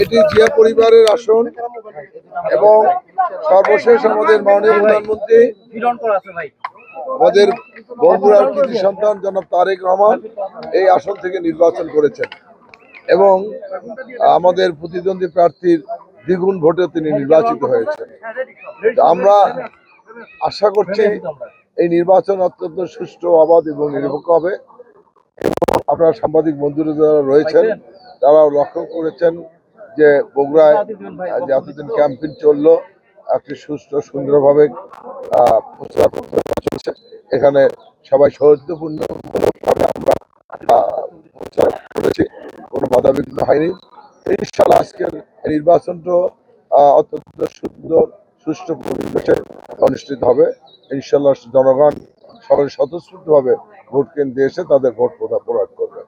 এটি জিয়া পরিবারের আসন এবং সর্বশেষ আমাদের মাননীয় প্রধানমন্ত্রী আমাদের বগুড়ার কৃতি সন্তান জনাব তারেক রহমান এই আসন থেকে নির্বাচন করেছেন এবং আমাদের প্রতিদ্বন্দ্বী প্রার্থীর দ্বিগুণ ভোটে তিনি নির্বাচিত হয়েছেন। আমরা আশা করছি এই নির্বাচন অত্যন্ত সুষ্ঠু, অবাধ এবং নিরপেক্ষ হবে। আপনারা সাংবাদিক বন্ধুরা যারা রয়েছেন তারাও লক্ষ্য করেছেন যে বগুড়ায় যে এতদিন ক্যাম্পেইন চললো একটি সুষ্ঠু সুন্দরভাবে প্রচার চলছে। এখানে সবাই সৌহার্দ্যপূর্ণভাবে আমরা প্রচার করেছি, কোনো বাধাবিঘ্ন হয়নি। ইনশাআল্লাহ আজকের নির্বাচনটা অত্যন্ত সুন্দর সুষ্ঠু পরিবেশে অনুষ্ঠিত হবে। ইনশাআল্লাহ জনগণ সকলে স্বতঃস্ফূর্তভাবে ভোট কেন্দ্রে এসে তাদের ভোট প্রয়োগ করবে।